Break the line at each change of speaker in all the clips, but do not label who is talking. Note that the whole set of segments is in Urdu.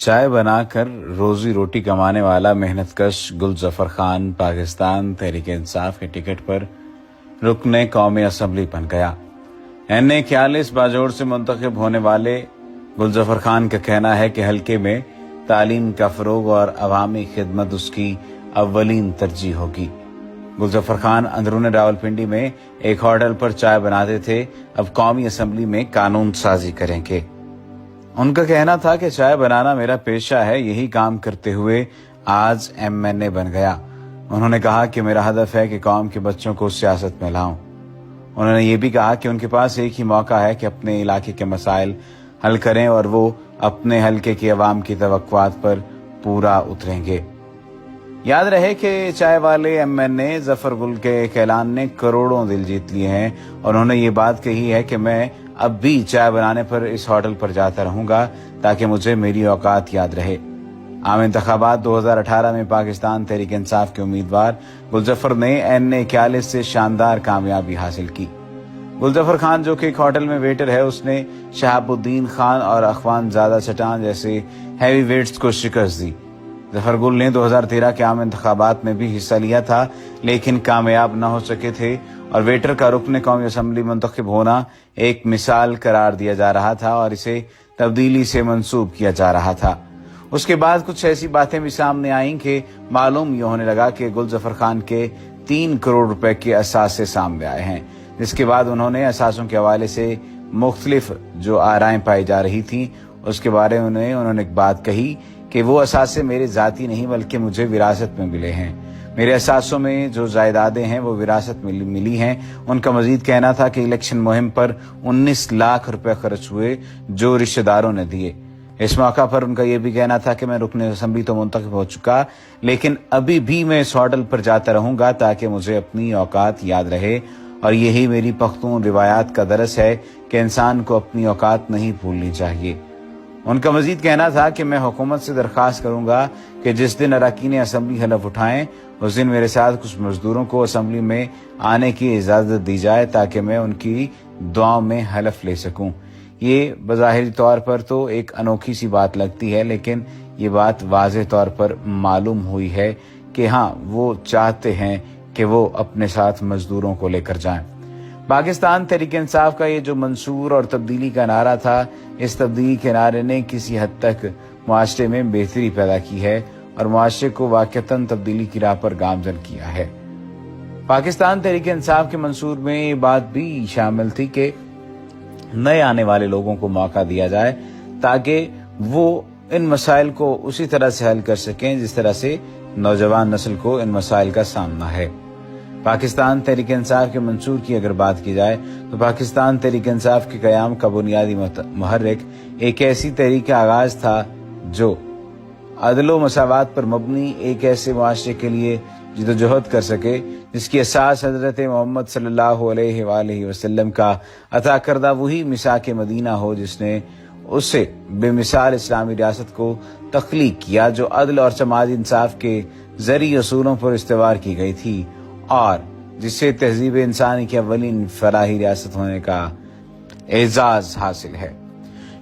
چائے بنا کر روزی روٹی کمانے والا محنت کش گل ظفر خان پاکستان تحریک انصاف کے ٹکٹ پر رکن قومی اسمبلی بن گیا۔ NA41 باجوڑ سے منتخب ہونے والے گل ظفر خان کا کہنا ہے کہ حلقے میں تعلیم کا فروغ اور عوامی خدمت اس کی اولین ترجیح ہوگی۔ گل ظفر خان اندرون راولپنڈی میں ایک ہوٹل پر چائے بناتے تھے، اب قومی اسمبلی میں قانون سازی کریں گے۔ ان کا کہنا تھا کہ چائے بنانا میرا پیشہ ہے، یہی کام کرتے ہوئے آج MNA بن گیا۔ انہوں نے کہا کہ میرا ہدف ہے کہ قوم کے بچوں کو سیاست میں لاؤں۔ انہوں نے یہ بھی کہا کہ ان کے پاس ایک ہی موقع ہے کہ اپنے علاقے کے مسائل حل کریں اور وہ اپنے حلقے کی عوام کی توقعات پر پورا اتریں گے۔ یاد رہے کہ چائے والے MNA ظفر گل کے ایک اعلان نے کروڑوں دل جیت لیے ہیں اور انہوں نے یہ بات کہی ہے کہ میں اب بھی چائے بنانے پر اس ہوٹل پر جاتا رہوں گا تاکہ مجھے میری اوقات یاد رہے۔ عام انتخابات 2018 میں پاکستان تحریک انصاف کے امیدوار گل ظفر نے NA41 سے شاندار کامیابی حاصل کی۔ گل ظفر خان جو کہ ایک ہوٹل میں ویٹر ہے، اس نے شہاب الدین خان اور اخوان زادہ چٹان جیسے ہیوی ویٹس کو شکست دی۔ ظفر گل نے 2013 کے عام انتخابات میں بھی حصہ لیا تھا لیکن کامیاب نہ ہو سکے تھے اور ویٹر کا رکن قومی اسمبلی منتخب ہونا ایک مثال قرار دیا جا رہا تھا اور اسے تبدیلی سے منسوب کیا جا رہا تھا۔ اس کے بعد کچھ ایسی باتیں بھی سامنے آئیں کہ معلوم یہ ہونے لگا کہ گل ظفر خان کے 3 کروڑ روپے کے اثاثے سامنے آئے ہیں، جس کے بعد انہوں نے اثاثوں کے حوالے سے مختلف جو آرائیں پائی جا رہی تھیں اس کے بارے میں انہوں نے ایک بات کہی کہ وہ اثاثے میرے ذاتی نہیں بلکہ مجھے وراثت میں ملے ہیں۔ میرے اثاثوں میں جو جائیدادیں ہیں وہ وراثت میں ملی ہیں۔ ان کا مزید کہنا تھا کہ الیکشن مہم پر 19 لاکھ روپے خرچ ہوئے جو رشتہ داروں نے دیے۔ اس موقع پر ان کا یہ بھی کہنا تھا کہ میں رکن اسمبلی تو منتخب ہو چکا لیکن ابھی بھی میں اس ہوٹل پر جاتا رہوں گا تاکہ مجھے اپنی اوقات یاد رہے اور یہی میری پختون روایات کا درس ہے کہ انسان کو اپنی اوقات نہیں بھولنی چاہیے۔ ان کا مزید کہنا تھا کہ میں حکومت سے درخواست کروں گا کہ جس دن اراکین اسمبلی حلف اٹھائیں اس دن میرے ساتھ کچھ مزدوروں کو اسمبلی میں آنے کی اجازت دی جائے تاکہ میں ان کی دعاؤں میں حلف لے سکوں۔ یہ بظاہری طور پر تو ایک انوکھی سی بات لگتی ہے لیکن یہ بات واضح طور پر معلوم ہوئی ہے کہ ہاں وہ چاہتے ہیں کہ وہ اپنے ساتھ مزدوروں کو لے کر جائیں۔ پاکستان تحریک انصاف کا یہ جو منصور اور تبدیلی کا نعرہ تھا، اس تبدیلی کے نعرے نے کسی حد تک معاشرے میں بہتری پیدا کی ہے اور معاشرے کو واقعتاً تبدیلی کی راہ پر گامزن کیا ہے۔ پاکستان تحریک انصاف کے منصور میں یہ بات بھی شامل تھی کہ نئے آنے والے لوگوں کو موقع دیا جائے تاکہ وہ ان مسائل کو اسی طرح سے حل کر سکیں جس طرح سے نوجوان نسل کو ان مسائل کا سامنا ہے۔ پاکستان تحریک انصاف کے منصور کی اگر بات کی جائے تو پاکستان تحریک انصاف کے قیام کا بنیادی محرک ایک ایسی تحریک کا آغاز تھا جو عدل و مساوات پر مبنی ایک ایسے معاشرے کے لیے جدوجہد کر سکے جس کی اساس حضرت محمد صلی اللہ علیہ وآلہ وسلم کا عطا کردہ وہی میثاق مدینہ ہو جس نے اسے بے مثال اسلامی ریاست کو تخلیق کیا جو عدل اور سماجی انصاف کے زرعی اصولوں پر استوار کی گئی تھی اور جس سے تہذیب انسانی کی اولین فلاحی ریاست ہونے کا اعزاز حاصل ہے۔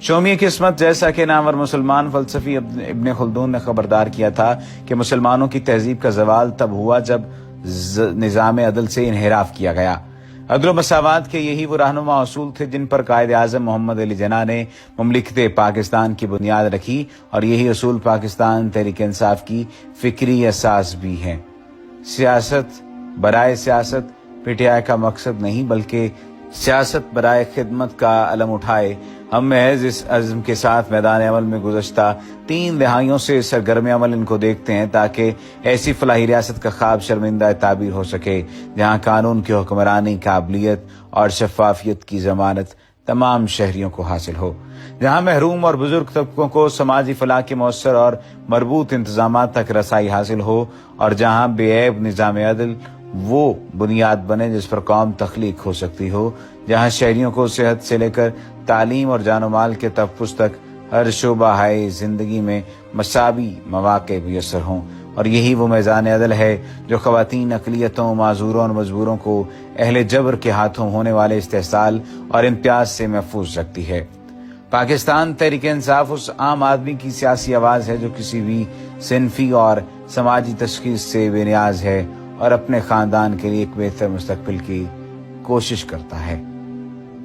شومی قسمت جیسا کہ نامور مسلمان فلسفی ابن خلدون نے خبردار کیا تھا کہ مسلمانوں کی تہذیب کا زوال تب ہوا جب نظام عدل سے انحراف کیا گیا۔ عدل و مساوات کے یہی وہ رہنما اصول تھے جن پر قائد اعظم محمد علی جناح نے مملکت پاکستان کی بنیاد رکھی اور یہی اصول پاکستان تحریک انصاف کی فکری اساس بھی ہیں۔ سیاست برائے سیاست PTI کا مقصد نہیں بلکہ سیاست برائے خدمت کا علم اٹھائے۔ ہم محض اس عزم کے ساتھ میدان عمل میں گزشتہ 3 دہائیوں سے سرگرم عمل ان کو دیکھتے ہیں تاکہ ایسی فلاحی ریاست کا خواب شرمندہ تعبیر ہو سکے جہاں قانون کی حکمرانی، قابلیت اور شفافیت کی ضمانت تمام شہریوں کو حاصل ہو، جہاں محروم اور بزرگ طبقوں کو سماجی فلاح کے مؤثر اور مربوط انتظامات تک رسائی حاصل ہو اور جہاں بے عیب نظام عدل وہ بنیاد بنے جس پر قوم تخلیق ہو سکتی ہو، جہاں شہریوں کو صحت سے لے کر تعلیم اور جان و مال کے تحفظ تک ہر شعبہ زندگی میں مساوی مواقع میسر ہوں، اور یہی وہ میزان عدل ہے جو خواتین، اقلیتوں، معذوروں اور مجبوروں کو اہل جبر کے ہاتھوں ہونے والے استحصال اور امتیاز سے محفوظ رکھتی ہے۔ پاکستان تحریک انصاف اس عام آدمی کی سیاسی آواز ہے جو کسی بھی صنفی اور سماجی تشخیص سے بے نیاز ہے اور اپنے خاندان کے لیے ایک بہتر مستقبل کی کوشش کرتا ہے۔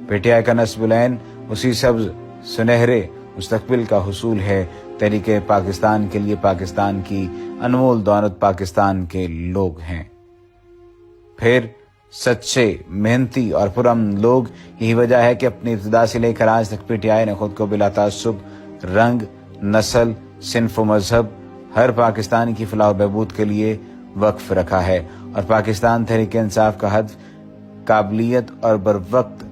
پی ٹی آئی کا نصب العین اسی سبز سنہرے مستقبل کا حصول ہے۔ تحریک پاکستان کے لیے پاکستان کی انمول دولت پاکستان کے لوگ ہیں۔ پھر سچے، محنتی اور پرامن لوگ، یہی وجہ ہے کہ اپنی ابتدا سے لے کر آج تک پی ٹی آئی نے خود کو بلا تعصب رنگ، نسل، صنف و مذہب ہر پاکستانی کی فلاح و بہبود کے لیے وقف رکھا ہے، اور پاکستان تحریک انصاف کا ہدف قابلیت اور بروقت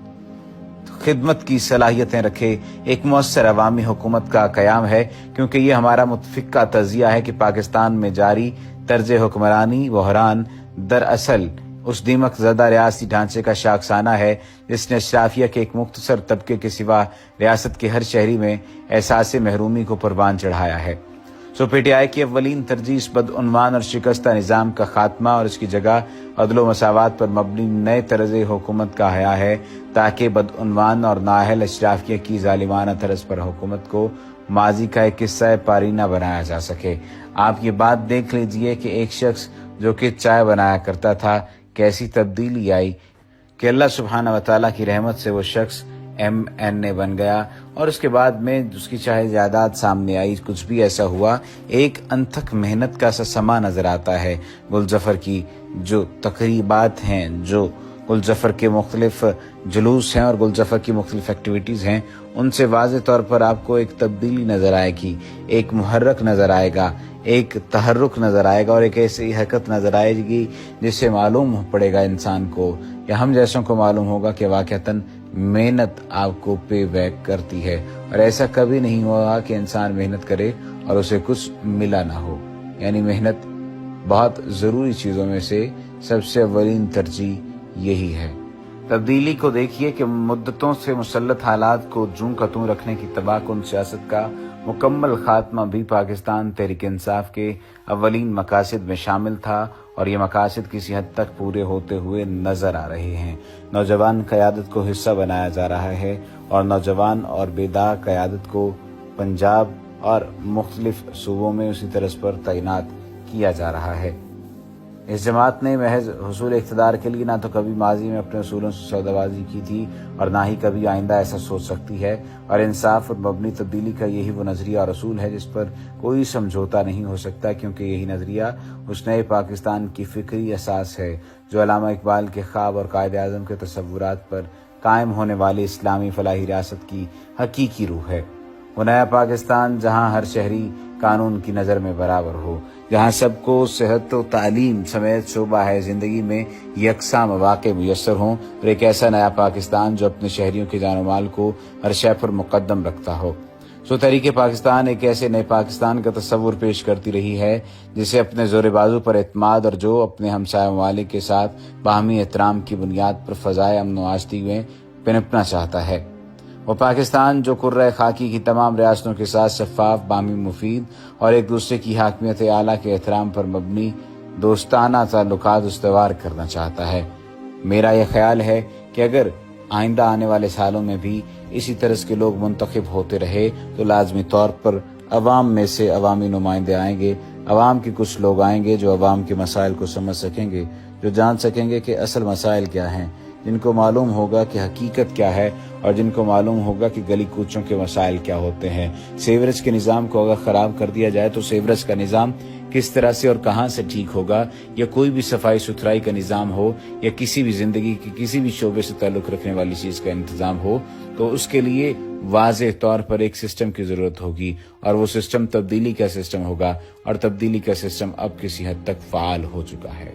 خدمت کی صلاحیتیں رکھے ایک مؤثر عوامی حکومت کا قیام ہے، کیونکہ یہ ہمارا متفقہ تجزیہ ہے کہ پاکستان میں جاری طرز حکمرانی بحران دراصل اس دیمک زدہ ریاستی ڈھانچے کا شاخسانہ ہے جس نے اشرافیہ کے ایک مختصر طبقے کے سوا ریاست کے ہر شہری میں احساس محرومی کو پروان چڑھایا ہے۔ پی ٹی آئی کی اولین ترجیح اس بدعنوان اور شکستہ نظام کا خاتمہ اور اس کی جگہ عدل و مساوات پر مبنی نئے طرز حکومت کا حیا ہے، تاکہ بدعنوان اور نااہل اشرافیہ کی ظالمانہ طرز پر حکومت کو ماضی کا ایک قصہ پارینہ بنایا جا سکے۔ آپ یہ بات دیکھ لیجئے کہ ایک شخص جو کہ چائے بنایا کرتا تھا، کیسی تبدیلی آئی کہ اللہ سبحانہ وتعالیٰ کی رحمت سے وہ شخص MNA بن گیا، اور اس کے بعد میں اس کی چاہے جائیداد سامنے آئی، کچھ بھی ایسا ہوا، ایک انتھک محنت کا سا سما نظر آتا ہے۔ گلظفر کی جو تقریبات ہیں، جو گلظفر کے مختلف جلوس ہیں اور گلظفر کی مختلف ایکٹیویٹیز ہیں، ان سے واضح طور پر آپ کو ایک تبدیلی نظر آئے گی، ایک محرک نظر آئے گا، ایک تحرک نظر آئے گا، اور ایک ایسی حرکت نظر آئے گی جس سے معلوم پڑے گا انسان کو یا ہم جیسوں کو معلوم ہوگا کہ واقعتاً محنت آپ کو پے بیک کرتی ہے، اور ایسا کبھی نہیں ہوا کہ انسان محنت کرے اور اسے کچھ ملا نہ ہو۔ یعنی محنت بہت ضروری چیزوں میں سے سب سے اولین ترجیح یہی ہے۔ تبدیلی کو دیکھیے کہ مدتوں سے مسلط حالات کو جوں کا توں رکھنے کی تباہ کن سیاست کا مکمل خاتمہ بھی پاکستان تحریک انصاف کے اولین مقاصد میں شامل تھا، اور یہ مقاصد کسی حد تک پورے ہوتے ہوئے نظر آ رہے ہیں۔ نوجوان قیادت کو حصہ بنایا جا رہا ہے، اور نوجوان اور بیدار قیادت کو پنجاب اور مختلف صوبوں میں اسی طرز پر تعینات کیا جا رہا ہے۔ اس جماعت نے محض حصول اقتدار کے لیے نہ تو کبھی ماضی میں اپنے اصولوں سے سودابازی کی تھی اور نہ ہی کبھی آئندہ ایسا سوچ سکتی ہے، اور انصاف اور مبنی تبدیلی کا یہی وہ نظریہ اور اصول ہے جس پر کوئی سمجھوتا نہیں ہو سکتا، کیونکہ یہی نظریہ اس نئے پاکستان کی فکری اساس ہے جو علامہ اقبال کے خواب اور قائد اعظم کے تصورات پر قائم ہونے والی اسلامی فلاحی ریاست کی حقیقی روح ہے۔ وہ نیا پاکستان جہاں ہر شہری قانون کی نظر میں برابر ہو، جہاں سب کو صحت و تعلیم سمیت شعبہ ہے زندگی میں یکساں مواقع میسر ہوں، اور ایک ایسا نیا پاکستان جو اپنے شہریوں کی جان و مال کو ہر شے پر مقدم رکھتا ہو۔ تحریک پاکستان ایک ایسے نئے پاکستان کا تصور پیش کرتی رہی ہے جسے اپنے زور بازو پر اعتماد اور جو اپنے ہمسایہ ممالک کے ساتھ باہمی احترام کی بنیاد پر فضائے امن و آشتی میں پنپنا چاہتا ہے۔ وہ پاکستان جو کرۂ خاکی کی تمام ریاستوں کے ساتھ شفاف، باہمی مفید اور ایک دوسرے کی حاکمیت اعلیٰ کے احترام پر مبنی دوستانہ تعلقات استوار کرنا چاہتا ہے۔ میرا یہ خیال ہے کہ اگر آئندہ آنے والے سالوں میں بھی اسی طرح کے لوگ منتخب ہوتے رہے تو لازمی طور پر عوام میں سے عوامی نمائندے آئیں گے، عوام کے کچھ لوگ آئیں گے جو عوام کے مسائل کو سمجھ سکیں گے، جو جان سکیں گے کہ اصل مسائل کیا ہیں، جن کو معلوم ہوگا کہ حقیقت کیا ہے، اور جن کو معلوم ہوگا کہ گلی کوچوں کے مسائل کیا ہوتے ہیں۔ سیوریج کے نظام کو اگر خراب کر دیا جائے تو سیوریج کا نظام کس طرح سے اور کہاں سے ٹھیک ہوگا، یا کوئی بھی صفائی ستھرائی کا نظام ہو، یا کسی بھی زندگی کی کسی بھی شعبے سے تعلق رکھنے والی چیز کا انتظام ہو، تو اس کے لیے واضح طور پر ایک سسٹم کی ضرورت ہوگی، اور وہ سسٹم تبدیلی کا سسٹم ہوگا، اور تبدیلی کا سسٹم اب کسی حد تک فعال ہو چکا ہے۔